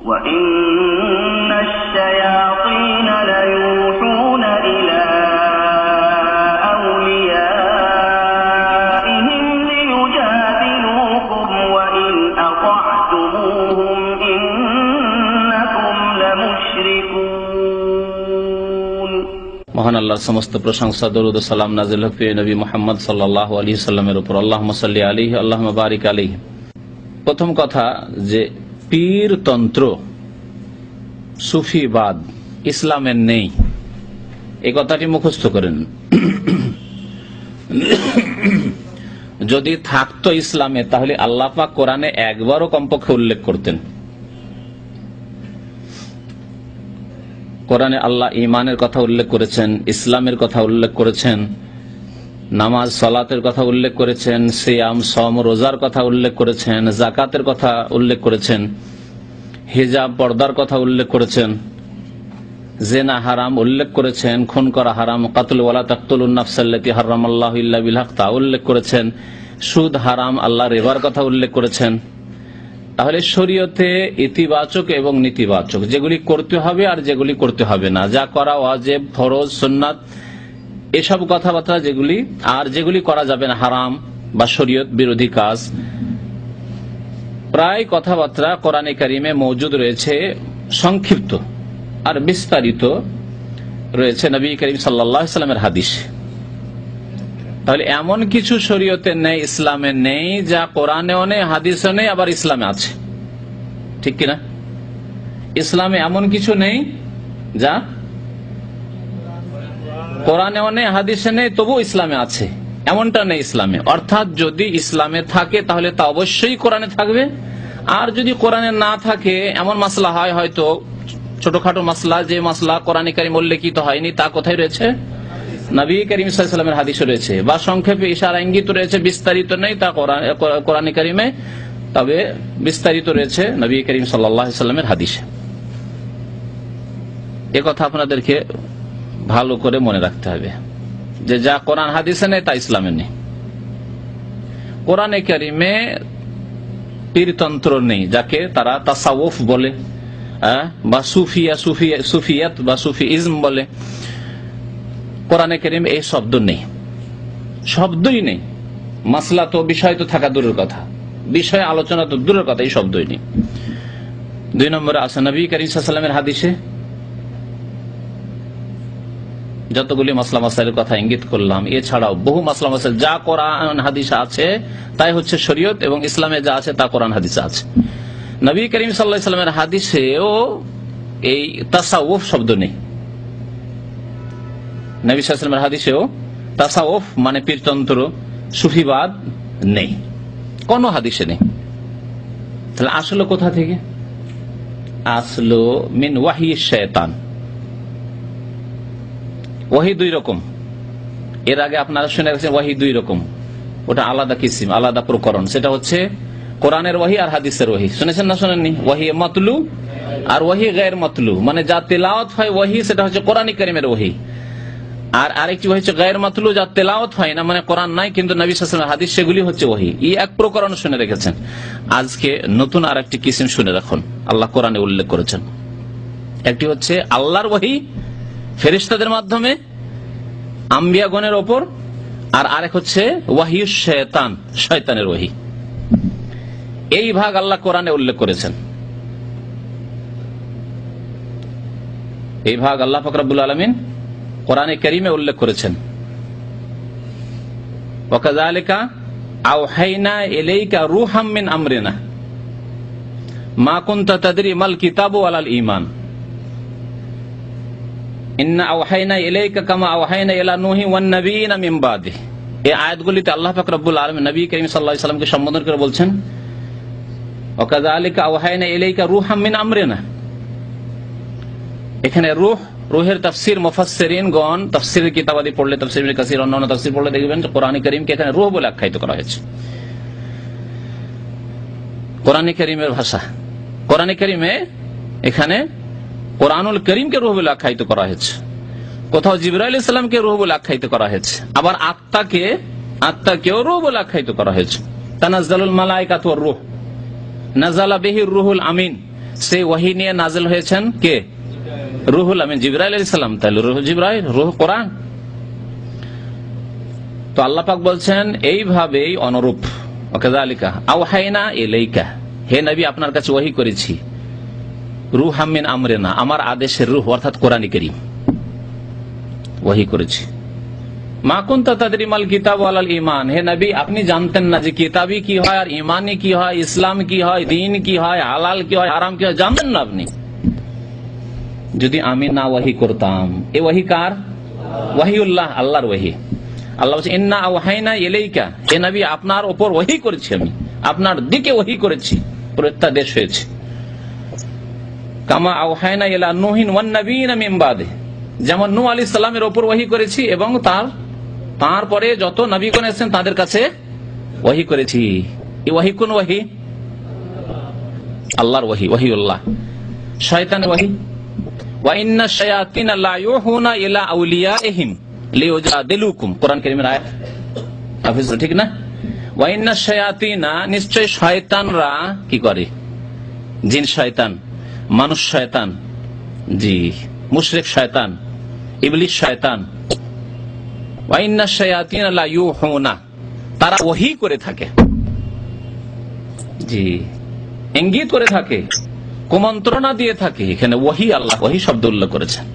وَإِنَّ الشَّيَاطِينَ لَيُوحُونَ إِلَى أَوْلِيَائِهِمْ لِيُجَادِلُوكُمْ وَإِنْ أَطَعْتُمُوهُمْ إِنَّكُمْ لَمُشْرِكُونَ। মহান আল্লাহর সমস্ত প্রশংসা, দরুদ ও সালাম নাযিল হোক প্রিয় নবী মুহাম্মদ সাল্লাল্লাহু আলাইহি সাল্লামের উপর। আল্লাহুম্মা সাল্লি আলাইহি আল্লাহুম্মা বারিক আলাইহি। প্রথম কথা যে পীরতন্ত্র, সুফিবাদ ইসলামের নেই, এই কথাটি মুখস্থ করেন। যদি থাকতো ইসলামে তাহলে আল্লাহ পাক কোরআনে একবারও কমপক্ষে উল্লেখ করতেন। কোরআনে আল্লাহ ঈমানের কথা উল্লেখ করেছেন, ইসলামের কথা উল্লেখ করেছেন, নামাজ সালাতের কথা উল্লেখ করেছেন, সিয়াম সম রোজার কথা উল্লেখ করেছেন, যাকাতের কথা উল্লেখ করেছেন, হিজাব পর্দার কথা উল্লেখ করেছেন, জেনা হারাম উল্লেখ করেছেন, খুন করা হারাম, কাতল ওয়ালা তাকতুলুন নাফসাল্লাতী হারামাল্লাহু ইল্লা বিল হক তা উল্লেখ করেছেন, সুদ হারাম, আল্লাহ রিবার কথা উল্লেখ করেছেন। তাহলে শরীয়তে ইতিবাচক এবং নেতিবাচক, যেগুলি করতে হবে আর যেগুলি করতে হবে না, যা করা ওয়াজিব, ফরজ, সুন্নাত, এসব কথাবার্তা যেগুলি, আর যেগুলি করা যাবে না, হারাম বা শরীয়ত বিরোধী কাজ, প্রায় কথাবার্তা কোরআনে কারিমে মওজুদ রয়েছে। সংক্ষিপ্ত আর বিস্তারিত রয়েছে নবী করিম সাল্লাল্লাহু আলাইহি ওয়াসাল্লামের হাদিসে। তাহলে এমন কিছু শরীয়তে নেই, ইসলামে নেই, যা কোরআনেও নেই, হাদিসে নেই, আবার ইসলামে আছে, ঠিক কিনা? ইসলামে এমন কিছু নেই যা কোরআনেও নেই, হাদিসে নেই, তবু ইসলামে আছে, এমনটা নেই ইসলামে। অর্থাৎ যদি ইসলামে থাকে তাহলে তা অবশ্যই কোরআনে থাকবে, আর যদি কোরআনে না থাকে, এমন মাসলা হয়, হয়তো ছোটখাটো মাসলা, যে মাসলা কোরআনে কারিমে উল্লেখিত হয়নি, তা কোথায় রয়েছে? নবী করিম সাল্লাল্লাহু আলাইহি ওয়াসাল্লামের হাদিসে রয়েছে, বা সংক্ষেপে ইশারা ইঙ্গিত রয়েছে, বিস্তারিত নেই, তা কোরআনে কারিমে, তবে বিস্তারিত রয়েছে নবী করিম সাল্লাল্লাহু আলাইহি ওয়াসাল্লামের হাদিসে। এ কথা আপনাদেরকে ভালো করে মনে রাখতে হবে যে যা কোরআন হাদিসে নেই তা ইসলামে নেই। কোরআনে কারিমে পীরতন্ত্র নেই, যাকে তারা তাসাউফ বলে, বা সুফিয়াত বা সুফিইজম বলে। কোরআনে কারিমে এই শব্দ নেই, শব্দই নেই। মাসলা তো, বিষয় তো থাকা দূরের কথা, বিষয় আলোচনা তো দূরের কথা, এই শব্দই নেই। 2 নম্বরে আছে নবী করিম সাল্লাল্লাহু আলাইহি ওয়াসাল্লামের হাদিসে যতগুলি মাসলা মাসাইলের কথা ইঙ্গিত করলাম, এছাড়াও বহু মাসলা মাসাইল যা কোরআন হাদিসে আছে তাই হচ্ছে শরীয়ত, এবং ইসলামে যা আছে তা কোরআন হাদিসে আছে। নবী করিম সাল্লাল্লাহু আলাইহি ওয়াসাল্লামের হাদিসেও এই তাসাউফ শব্দ নেই। নবী সাল্লাল্লাহু আলাইহি ওয়াসাল্লামের হাদিসেও তাসাউফ মানে পীরতন্ত্র, সুফিবাদ নেই, কোন হাদিসে নেই। তাহলে আসলো কোথা থেকে? আসলো মিন ওয়াহি শায়তান। ওয়াহি 2 রকম, এর আগে আপনারা শুনে গেছেন ওয়াহি 2 রকম, ওটা আলাদা কিসিম, আলাদা প্রকরণ। সেটা হচ্ছে কোরআনের ওয়াহি আর হাদিসের ওয়াহি। শুনেছেন না শোনেননি? ওয়াহি মাতলু আর ওয়াহি গায়র মাতলু, মানে যা তেলাওয়াত হয় ওয়াহি, সেটা হচ্ছে কোরআন কারীমের ওয়াহি। আর আরেকটি হচ্ছে গায়র মাতলু, যা তেলাওয়াত হয় না, মানে কোরআন নাই কিন্তু নবী সাল্লাল্লাহু আলাইহি ওয়াসাল্লামের হাদিস, সেগুলি হচ্ছে ওয়াহি। এই এক প্রকরণ শুনে রেখেছেন। আজকে নতুন আরেকটি কিসিম শুনে রাখুন, আল্লাহ কোরআনে উল্লেখ করেছেন। একটি হচ্ছে আল্লাহর ওয়াহি ফেরেশতাদের মাধ্যমে আম্বিয়াগণের ওপর, আর আরেক হচ্ছে ওয়াহিউশ শায়তান, শয়তানের ওয়াহি। এই ভাগ আল্লাহ কোরআনে উল্লেখ করেছেন। এই ভাগ আল্লাহ পাক রব্বুল আলামিন কোরআনে কারীমে উল্লেখ করেছেন। ওয়াকাযালিকা আওহাইনা ইলাইকা রূহাম মিন আমরিনা মা কুনতা তাদরি মাল কিতাবু ওয়ালাল ঈমান ইন্না আওহাইনা ইলাইকা কামা আওহাইনা ইলা নূহি ওয়ান নাবিয়িনা মিন বাদিহি। এই আয়াতগুলিতে আল্লাহ পাক রব্বুল আলামিন নবী করিম সাল্লাল্লাহু আলাইহি ওয়াসাল্লামকে সম্বোধন করে বলছেন ওয়াকাযালিকা আওহাইনা ইলাইকা রূহাম মিন আমরিনা। এখানে রূহের তাফসীর মুফাসসিরিন গণ তাফসীরের কিতাবাদি পড়লে, তাফসীর ইবনে কাসির অন্যান্য তাফসীর পড়লে দেখবেন যে কোরআন কারীমকে এখানে রূহ বলে আখ্যায়িত করা হয়েছে। কোরআন কারীমের ভাষা, কোরআন কারীমে এখানে কোরআনুল কারীমকে রূহ বলে আখ্যায়িত করা হয়েছে। কোথাও জিবরাইল আলাইহিস সালামকে রূহ বলে আখ্যায়িত করা হয়েছে, আবার আত্মাকেও রূহ বলে আখ্যায়িত করা হয়েছে। তানাজ্জালুল মালায়েকাতু ওয়ার রূহ নাযালা বিহির রূহুল আমিন সেই ওয়াহি নিয়ে নাজিল হয়েছেন কে? রুহুল আমিন জিবরাইল আলাইহিস সালাম। তাহলে রুহ জিবরাইল, রুহ কোরআন। তো আল্লাহ পাক বলছেন এইভাবেই অনুরূপ, ওয়াকাযালিকা আওহাইনা ইলাইকা, হে নবী আপনার কাছে ওয়াহি করেছি, রুহাম মিন আমরিনা, আমার আদেশের রূহ অর্থাৎ কোরআন কারীম ওয়াহি করেছি। মা কুনতা তাদরি মাল কিতাব ওয়ালাল ঈমান, হে নবী আপনি জানতেন না যে কিতাবই কি হয় আর ঈমানই কি হয়, ইসলাম কি হয়, দ্বীন কি হয়, হালাল কি হয়, হারাম কি হয়, জানতেন না আপনি। যদি আমি না ওয়াহি করতাম, এ ওয়াহি কার? ওয়াহিউল্লাহ, আল্লাহর ওয়াহি। আল্লাহ বলছে ইন্না আওহাইনা ইলাইকা, হে নবী আপনার উপর ওয়াহি করেছি, আমি আপনার দিকে ওয়াহি করেছি, প্রত্যাদেশ হয়েছে। কামা আওহাইনা ইলা নূহিন ওয়ান নাবিয়িনা মিন বাদে, যেমন নূহ আলাইহিস সালামের উপর ওয়াহি করেছি এবং তারপরে যত নবীগণ এসেছেন তাদের কাছে ওয়াহি করেছি। এই ওয়াহি কোন ওয়াহি? আল্লাহর ওয়াহি, ওয়াহিউল্লাহ। শয়তানের ওয়াহি, ওয়া ইন্নাশ শায়াতিনা লা ইউহুনা ইলা আউলিয়াইহিম লিইউজাদিলুকুম, কোরআন কারীমের আয়াত, হাফেজ ঠিক না? ওয়া ইন্নাশ শায়াতিনা, নিশ্চয় শয়তানরা কি করে? জিন শয়তান, মানুষ শয়তান, জি মুশরিক শয়তান, ইবলিস শয়তান। ওয়া ইন্নাশ শায়াতিনা লা ইউহুনা, তারা ওয়াহি করে থাকে, জি ইঙ্গিত করে থাকে, কুমন্ত্রণা দিয়ে থাকে। এখানে ওয়াহি, আল্লাহ ওয়াহি শব্দ উল্লেখ করেছেন।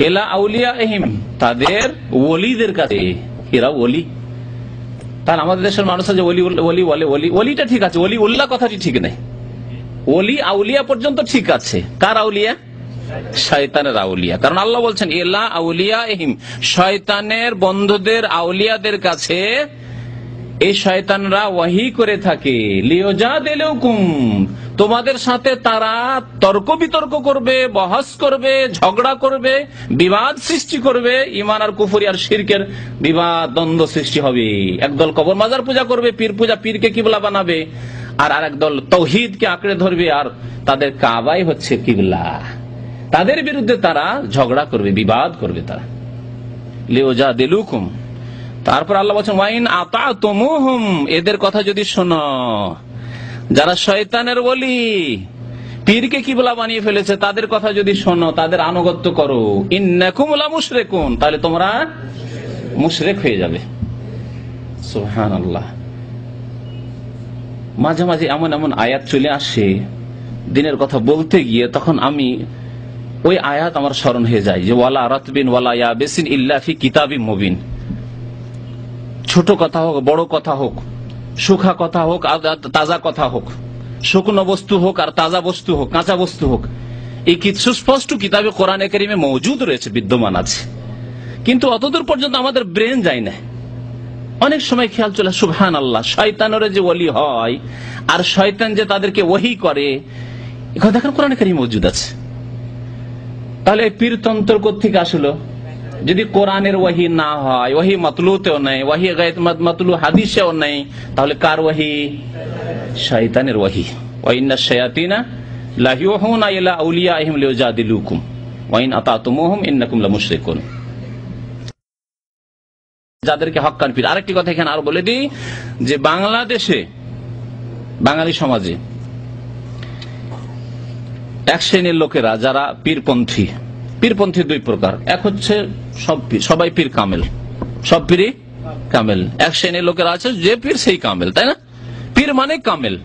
ইলা আউলিয়াইহিম, তাদের ওলিদের কাছে, এরা ওলি। তার আমাদের দেশের মানুষ আছে ওলি ওলি বলে, ওলি ওলিটা ঠিক আছে, ওলি উল্লাহ কথাটি ঠিক নেই। ওলি আউলিয়া পর্যন্ত ঠিক আছে, কার আউলিয়া? শয়তানের আউলিয়া। কারণ আল্লাহ বলছেন ইলা আউলিয়াইহিম, শয়তানের বন্ধুদের, আউলিয়াদের কাছে এই শয়তানরা ওয়াহি করে থাকে। লিইউজাদিলুকুম, তোমাদের সাথে তারা তর্ক বিতর্ক করবে, বহস করবে, ঝগড়া করবে, বিবাদ সৃষ্টি করবে। ঈমান আর কুফরি আর শিরকের বিবাদ, দ্বন্দ্ব সৃষ্টি হবে। একদল কবর মাজার পূজা করবে, পীর পূজা, পীরকে কিবলা বানাবে, আর আরেক দল তাওহীদকে আঁকড়ে ধরবে, আর তাদের কাবাই হচ্ছে কিবলা। তাদের বিরুদ্ধে তারা ঝগড়া করবে, বিবাদ করবে তারা। লিইউজাদিলুকুম, তারপর আল্লাহ বলছেন ওয়াইন আতাতুমুহুম, এদের কথা যদি শোনো, যারা শয়তানের ওলি, পীরকে কিবলা বানিয়ে ফেলেছে, তাদের কথা যদি শোনো, তাদের আনুগত্য করো, ইন্নাকুম লা মুশরিকুন, তাহলে তোমরা মুশরিক হয়ে যাবে। সুবহানাল্লাহ। মাঝে মাঝে এমন এমন আয়াত চলে আসে দিনের কথা বলতে গিয়ে, তখন আমি ওই আয়াত আমার স্মরণ হয়ে যায় যে ওয়ালা রাতবিন ওয়ালা ইয়াবিসিন ইল্লা ফি কিতাবিম মুবিন। ছোট কথা হোক, বড় কথা হোক, শুখা কথা হোক, তাজা কথা হোক, শুকনো বস্তু হোক আর তাজা বস্তু হোক, কাঁচা বস্তু হোক, এই সুস্পষ্ট কিতাবে কোরআনে কারিমে মওজুদ রয়েছে, বিদ্যমান আছে। কিন্তু অতদূর পর্যন্ত আমাদের ব্রেন যায় না। অনেক সময় খেয়াল চলে সুবহানাল্লাহ, শয়তানের যে ওলি হয় আর শয়তান যে তাদেরকে ওয়াহি করে, এখন দেখেন কোরআনে কারিমে মওজুদ আছে। তাহলে এই পীরতন্ত্র কোত্থেকে আসলো? যদি কোরআনের ওয়াহি না হয়, ওয়াহি মাতলুতেও নেই, ওয়াহি গায়ত মাতলু হাদিসেও নেই, তাহলে কার ওয়াহি? শয়তানের ওয়াহি। ওয়া ইন্নাশ শায়াতিনা লা ইউহুনা ইলা আউলিয়াইহিম লিইউজাদিলুকুম ওয়া ইন আতাতুমুহুম ইন্নাকুম লামুশরিকুন। যাদেরকে হক্কান পীর। আরেকটি কথা এখানে আর বলে দিই যে বাংলাদেশে, বাঙালি সমাজে এক শ্রেণীর লোকেরা যারা পীরপন্থী, পীরপন্থী দুই প্রকার। এক হচ্ছে সব পীর, সবাই পীর কামেল, সব পীরই কামেল। এক শ্রেণীর লোকেরা আছে যে পীর সেই কামেল, তাই না? পীর মানে কামেল,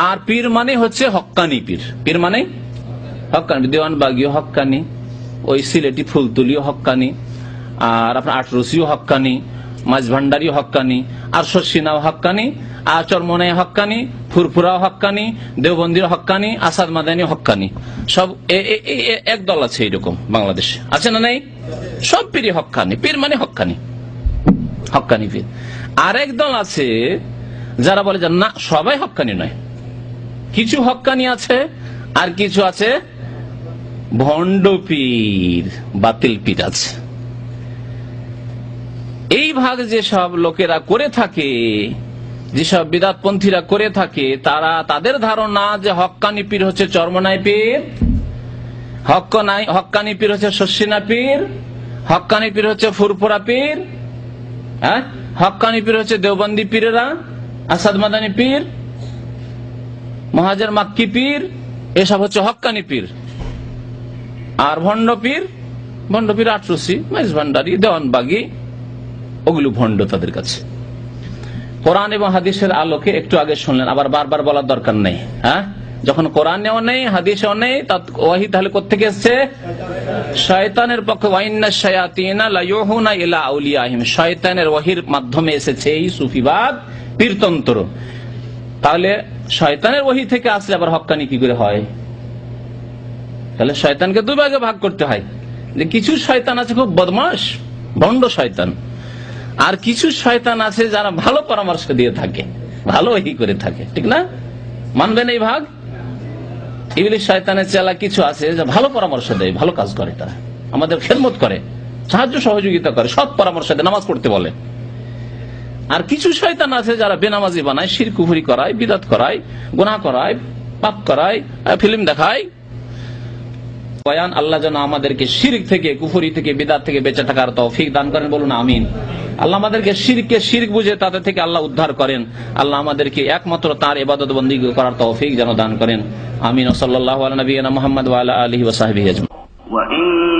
আর পীর মানে হচ্ছে হক্কানি পীর। পীর মানে হক্কানি, দেওয়ানবাগীও হক্কানি, ওই সিলেটি ফুলতুলিও হক্কানি, আর আপনার আটরসিও হক্কানি, মাঝভান্ডারিও হক্কানি, আর শর্ষিনাও হক্কানি, আর চরমনাই হক্কানি, ফুরফুরাও হক্কানি, দেওবন্দির হক্কানি, আসাদ মাদানি হক্কানি। সব এক দল আছে এইরকম বাংলাদেশে, আছে না নাই? সব পীরই হক্কানি। পীর মানে হক্কানি, হক্কানি পীর। আরেক দল আছে যারা বলে যে না, সবাই হক্কানি নয়, কিছু হক্কানি আছে আর কিছু আছে ভণ্ড পীর, বাতিল পীর আছে। এই ভাগ যেসব লোকেরা করে থাকে, যেসব বিদাতপন্থীরা করে থাকে, তাদের ধারণা যে হক্কানি পীর হচ্ছে চরমনাই পীর, হক্কানি পীর হচ্ছে শর্ষিনা পীর, হক্কানি পীর হচ্ছে ফুরফুরা পীর, হ্যাঁ, হক্কানি পীর হচ্ছে দেওবন্দি পীরেরা, আসাদ মাদানি পীর। মহাজের মাক্কি পীর এসব হচ্ছে হক্কানি পীর। আর ভণ্ড পীর আটরসি, মাইজ ভান্ডারি, দেওয়ানবাগি, ওগুলো ভণ্ড তাদের কাছে। কোরআন এবং হাদিসের আলোকে একটু আগে শুনলেন, আবার বারবার বলার দরকার নেই। হ্যাঁ, যখন কোরআনেও নেই হাদিসেও নেই, ওয়াহি তাহলে কোত্থেকে এসছে? শয়তানের পক্ষে। ওয়াইন্না শায়াতিনা লায়ুহুনা ইলা আউলিয়াহিম, শয়তানের ওয়াহির মাধ্যমে এসেছে এই সুফিবাদ, পীরতন্ত্র। তাহলে শয়তানের ওয়াহি থেকে আসলে আবার হক্কানি কি করে হয়? তাহলে শয়তানকে দুই ভাগে ভাগ করতে হয়, যে কিছু শয়তান আছে খুব বদমাশ, ভণ্ড শয়তান, আর কিছু শয়তান আছে যারা ভালো পরামর্শ দিয়ে থাকে, ভালো ওয়াহি করে থাকে, ঠিক না? মানবেন এই ভাগ? ইবলিস শয়তানের চেলা কিছু আছে যে ভালো পরামর্শ দেয়, ভালো কাজ করে, তারা আমাদের খেদমত করে, সাহায্য সহযোগিতা করে, সৎ পরামর্শ দেয়, নামাজ পড়তে বলে। আর কিছু শয়তান আছে যারা বেনামাজি বানায়, শিরক কুফরি করায়, বিদআত করায়, গুনাহ করায়, পাপ করায়, ফিল্ম দেখায়। বয়ান আল্লাহ যেন আমাদেরকে শিরক থেকে, কুফরি থেকে, বিদআত থেকে বেঁচে থাকার তৌফিক দান করেন, বলুন আমিন। আল্লাহ আমাদেরকে শিরককে শিরক বুঝে তাদের থেকে আল্লাহ উদ্ধার করেন। আল্লাহ আমাদেরকে একমাত্র তার ইবাদত বন্দেগী করার তৌফিক যেন দান করেন, আমিন। সাল্লাল্লাহু আলা নবিয়িনা মুহাম্মদ ওয়া আলা আলিহি ওয়া সাহবিহি আজমাইন।